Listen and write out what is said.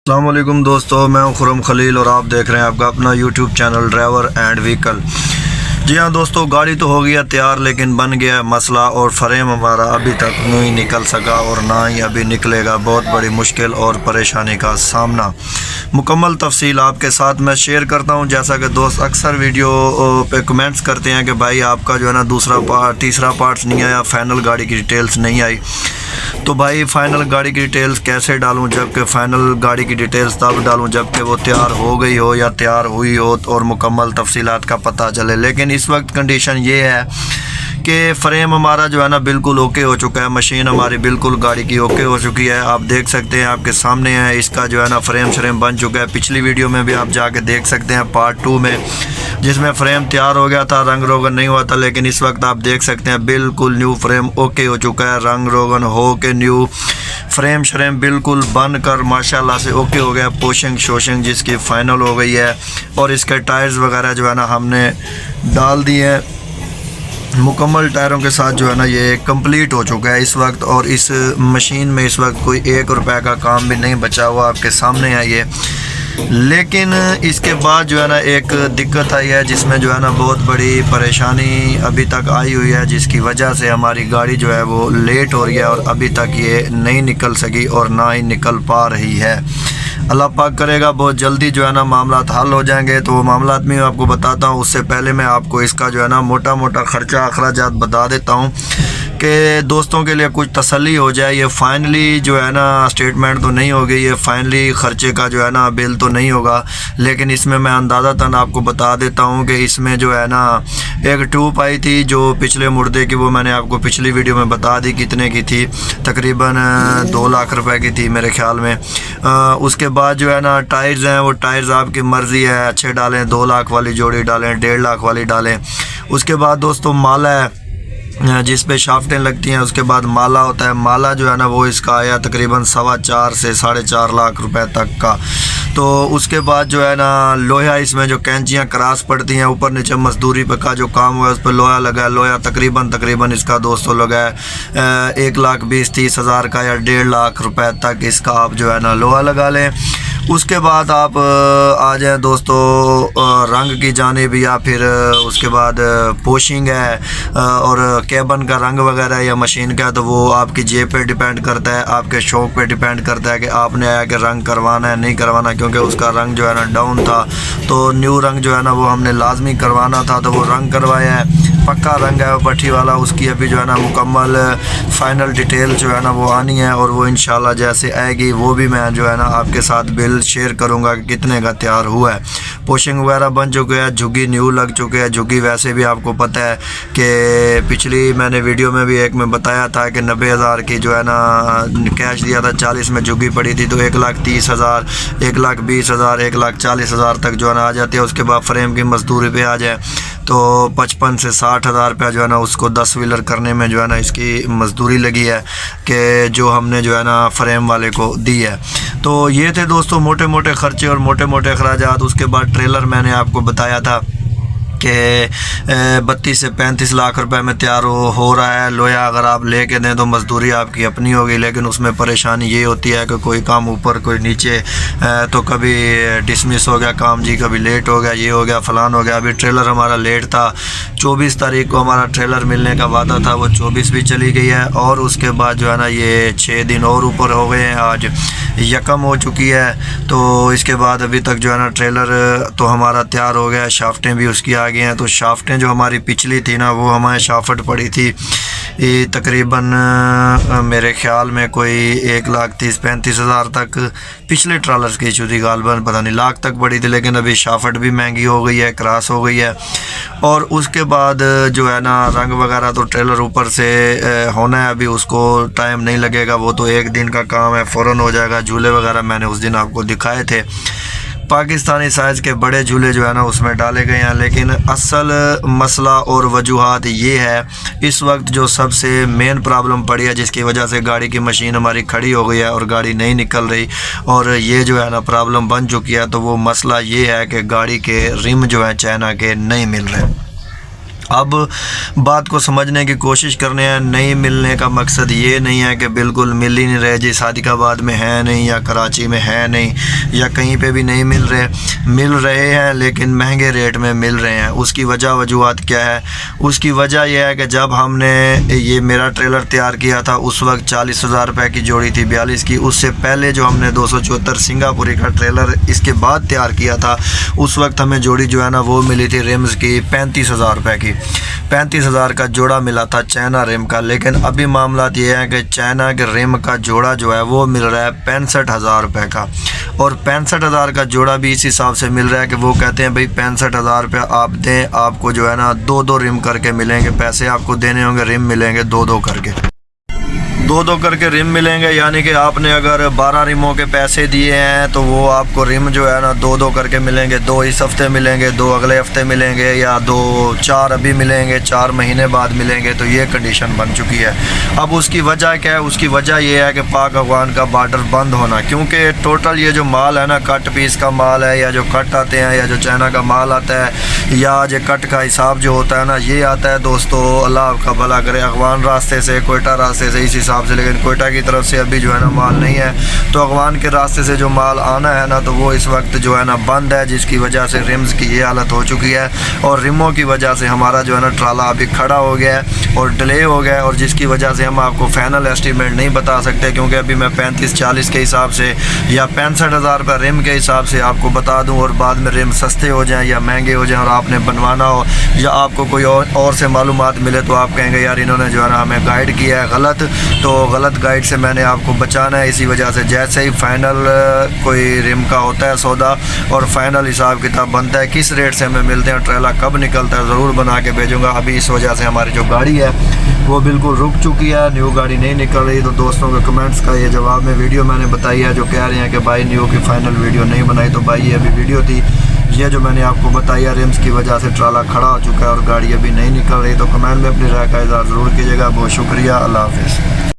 अस्सलामुअलैकुम दोस्तों, मैं हूं खुरम खलील और आप देख रहे हैं आपका अपना YouTube channel driver and vehicle. जी हाँ दोस्तों, गाड़ी तो हो गया तैयार लेकिन बन गया मसला और फ्रेम हमारा अभी तक नहीं निकल सका और ना ही अभी निकलेगा। बहुत बड़ी मुश्किल और परेशानी का सामना। मुकम्मल तफसील आपके साथ मैं शेयर करता हूँ। जैसा कि दोस्त अक्सर वीडियो पे कमेंट्स करते हैं कि भाई आपका जो है ना दूसरा पार्ट तीसरा पार्ट्स नहीं आया, फाइनल गाड़ी की डिटेल्स नहीं आई। तो भाई फ़ाइनल गाड़ी की डिटेल्स कैसे डालूं, जबकि फ़ाइनल गाड़ी की डिटेल्स तब डालूं जबकि वो तैयार हो गई हो या तैयार हुई हो और मुकम्मल तफसीलात का पता चले। लेकिन इस वक्त कंडीशन ये है कि फ्रेम हमारा जो है ना बिल्कुल ओके हो चुका है, मशीन हमारी बिल्कुल गाड़ी की ओके हो चुकी है। आप देख सकते हैं, आपके सामने है, इसका जो है ना फ्रेम श्रेम बन चुका है। पिछली वीडियो में भी आप जाके देख सकते हैं पार्ट 2 में, जिसमें फ्रेम तैयार हो गया था, रंग रोगन नहीं हुआ था। लेकिन इस वक्त आप देख सकते हैं बिल्कुल न्यू फ्रेम ओके हो चुका है, रंग रोगन हो के न्यू फ्रेम श्रेम बिल्कुल बन कर माशाल्लाह से ओके हो गया। पोशिंग शोशिंग जिसकी फ़ाइनल हो गई है और इसके टायर्स वगैरह जो है ना हमने डाल दिए हैं। मुकम्मल टायरों के साथ जो है ना ये कंप्लीट हो चुका है इस वक्त। और इस मशीन में इस वक्त कोई 1 रुपये का काम भी नहीं बचा हुआ, आपके सामने है ये। लेकिन इसके बाद जो है ना एक दिक्कत आई है जिसमें जो है ना बहुत बड़ी परेशानी अभी तक आई हुई है, जिसकी वजह से हमारी गाड़ी जो है वो लेट हो रही है और अभी तक ये नहीं निकल सकी और ना ही निकल पा रही है। अल्लाह पाक करेगा बहुत जल्दी जो है ना मामला हल हो जाएंगे। तो वो मामला मैं आपको बताता हूँ। उससे पहले मैं आपको इसका जो है ना मोटा मोटा ख़र्चा अखराजात बता देता हूँ कि दोस्तों के लिए कुछ तसल्ली हो जाए। ये फाइनली जो है ना स्टेटमेंट तो नहीं होगी, ये फाइनली ख़र्चे का जो है ना बिल तो नहीं होगा, लेकिन इसमें मैं अंदाज़तन आपको बता देता हूँ कि इसमें जो है ना एक ट्यूब आई थी जो पिछले मुर्दे की, वो मैंने आपको पिछली वीडियो में बता दी कितने की थी, तकरीबन 2 लाख रुपए की थी मेरे ख्याल में। उसके बाद जो है ना टायर्स हैं, वो टायर्स आपकी मर्ज़ी है, अच्छे डालें 2 लाख वाली जोड़ी डालें, 1.5 लाख वाली डालें। उसके बाद दोस्तों माला है जिस पे शाफ्टें लगती हैं, उसके बाद माला होता है। माला जो है ना वो इसका आया तकरीबन 4.25 से 4.5 लाख रुपए तक का। तो उसके बाद जो है ना लोहा, इसमें जो कैंचियाँ क्रॉस पड़ती हैं ऊपर नीचे मजदूरी पे का जो काम हुआ है उस पर लोहा लगा है। लोहा तकरीबन इसका दोस्तों लगा है 1,20,30 हज़ार का या 1.5 लाख रुपए तक इसका आप जो है ना लोहा लगा लें। उसके बाद आप आ जाएँ दोस्तों रंग की जानिब, या फिर उसके बाद पोशिंग है और केबन का रंग वगैरह या मशीन का, तो वो आपकी जेब पे डिपेंड करता है, आपके शौक़ पे डिपेंड करता है कि आपने आया कि रंग करवाना है नहीं करवाना। क्योंकि उसका रंग जो है ना डाउन था, तो न्यू रंग जो है ना वो हमने लाजमी करवाना था, तो वो रंग करवाया है। पक्का रंग है भट्टी वाला, उसकी अभी जो है ना मुकम्मल फ़ाइनल डिटेल जो है ना वो आनी है और वो इंशाल्लाह जैसे आएगी वो भी मैं जो है ना आपके साथ बिल शेयर करूंगा कि कितने का तैयार हुआ है। पोशिंग वगैरह बन चुके हैं, झुग्गी न्यू लग चुके हैं। झुग्गी वैसे भी आपको पता है कि पिछली मैंने वीडियो में भी एक में बताया था कि 90,000 की जो है ना कैश दिया था, 40 में झुग्गी पड़ी थी, तो 1,30,000, 1,20,000, 1,40,000 तक जो है ना आ जाती है। उसके बाद फ्रेम की मजदूरी पे आ जाए तो 55 से 60 हज़ार रुपया जो है ना उसको 10 व्हीलर करने में जो है ना इसकी मजदूरी लगी है कि जो हमने जो है ना फ्रेम वाले को दी है। तो ये थे दोस्तों मोटे मोटे ख़र्चे और मोटे मोटे अखराजात। उसके बाद ट्रेलर मैंने आपको बताया था कि 32 से 35 लाख रुपए में तैयार हो रहा है। लोया अगर आप लेके दें तो मजदूरी आपकी अपनी होगी, लेकिन उसमें परेशानी ये होती है कि कोई काम ऊपर कोई नीचे, तो कभी डिसमिस हो गया काम जी, कभी लेट हो गया, ये हो गया फलान हो गया। अभी ट्रेलर हमारा लेट था, 24 तारीख को हमारा ट्रेलर मिलने का वादा था, वो 24 भी चली गई है। और उसके बाद जो है ना ये 6 दिन और ऊपर हो गए हैं, आज यकम हो चुकी है। तो इसके बाद अभी तक जो है ना ट्रेलर तो हमारा तैयार हो गया, शाफ्टें भी उसकी आ गई हैं। तो शाफ्टें जो हमारी पिछली थी ना वो हमारे शाफ्ट पड़ी थी तकरीबन मेरे ख्याल में कोई 1,30,35 हज़ार तक पिछले ट्रॉलर्स की इशू थी, गालबन पता नहीं लाख तक पड़ी थी। लेकिन अभी शाफ्ट भी महंगी हो गई है, क्रॉस हो गई है। और उसके बाद जो है ना रंग वगैरह तो ट्रेलर ऊपर से होना है, अभी उसको टाइम नहीं लगेगा, वो तो 1 दिन का काम है, फ़ौरन हो जाएगा। झूले वगैरह मैंने उस दिन आपको दिखाए थे, पाकिस्तानी साइज़ के बड़े झूले जो है ना उसमें डाले गए हैं। लेकिन असल मसला और वजूहात ये है, इस वक्त जो सबसे मेन प्रॉब्लम पड़ी है जिसकी वजह से गाड़ी की मशीन हमारी खड़ी हो गई है और गाड़ी नहीं निकल रही और ये जो है ना प्रॉब्लम बन चुकी है, तो वो मसला ये है कि गाड़ी के रिम जो है चाइना के नहीं मिल रहे। अब बात को समझने की कोशिश करने हैं। नहीं मिलने का मकसद ये नहीं है कि बिल्कुल मिल ही नहीं रहे जी, सादिकाबाद में है नहीं या कराची में है नहीं या कहीं पे भी नहीं मिल रहे हैं, लेकिन महंगे रेट में मिल रहे हैं। उसकी वजूहत क्या है? उसकी वजह यह है कि जब हमने ये मेरा ट्रेलर तैयार किया था उस वक्त 40,000 रुपये की जोड़ी थी 42 की। उससे पहले जो हमने 274 सिंगापुरी का ट्रेलर इसके बाद तैयार किया था उस वक्त हमें जोड़ी जो है ना वो मिली थी रिम्स की 35,000 रुपये की। 35,000 का जोड़ा मिला था चाइना रिम का। लेकिन अभी मामला ये है कि चाइना के रिम का जोड़ा जो है वो मिल रहा है 65,000 रुपये का, और 65,000 का जोड़ा भी इस हिसाब से मिल रहा है कि वो कहते हैं भाई 65,000 रुपये आप दें, आपको जो है ना 2-2 रिम करके मिलेंगे, पैसे आपको देने होंगे, रिम मिलेंगे 2-2 करके रिम मिलेंगे। यानी कि आपने अगर 12 रिमों के पैसे दिए हैं तो वो आपको रिम जो है ना 2-2 करके मिलेंगे। 2 इस हफ्ते मिलेंगे, 2 अगले हफ्ते मिलेंगे, या 4 अभी मिलेंगे, 4 महीने बाद मिलेंगे। तो ये कंडीशन बन चुकी है। अब उसकी वजह क्या है? उसकी वजह ये है कि पाक अफगान का बॉर्डर बंद होना, क्योंकि टोटल ये जो माल है ना कट पीस का माल है, या जो कट आते हैं या जो चाइना का माल आता है या जो कट का हिसाब जो होता है ना ये आता है दोस्तों, अल्लाह का भला करे, अफगान रास्ते से, कोयटा रास्ते से इस हिसाब से। लेकिन कोयटा की तरफ से अभी जो है ना माल नहीं है, तो अफगान के रास्ते से जो माल आना है ना तो वो इस वक्त जो है ना बंद है, जिसकी वजह से रिम्स की ये हालत हो चुकी है। और रिमों की वजह से हमारा जो है ना ट्राला अभी खड़ा हो गया है और डिले हो गया है, और जिसकी वजह से हम आपको फाइनल एस्टीमेट नहीं बता सकते, क्योंकि अभी मैं 35-40 के हिसाब से या 65,000 रुपये रिम के हिसाब से आपको बता दूं, और बाद में रिम सस्ते हो जाएँ या महंगे हो जाएँ और आपने बनवाना हो या आपको कोई और से मालूमात मिले तो आप कहेंगे यार इन्होंने जो है ना हमें गाइड किया है गलत, तो गलत गाइड से मैंने आपको बचाना है। इसी वजह से जैसे ही फाइनल कोई रिम का होता है सौदा और फाइनल हिसाब किताब बनता है, किस रेट से हमें मिलते हैं, ट्रेला कब निकलता है, ज़रूर बना के भेजूँगा। अभी इस वजह से हमारी जो गाड़ी है वो बिल्कुल रुक चुकी है, न्यू गाड़ी नहीं निकल रही। तो दोस्तों के कमेंट्स का ये जवाब में वीडियो मैंने बताई है, जो कह रहे हैं कि भाई न्यू की फ़ाइनल वीडियो नहीं बनाई। तो भाई ये अभी वीडियो थी, ये जो मैंने आपको बताई है, रिम्स की वजह से ट्राला खड़ा हो चुका है और गाड़ी अभी नहीं निकल रही। तो कमेंट में अपनी राय का इज़हार ज़रूर कीजिएगा। बहुत शुक्रिया, अल्लाह हाफ़िज़।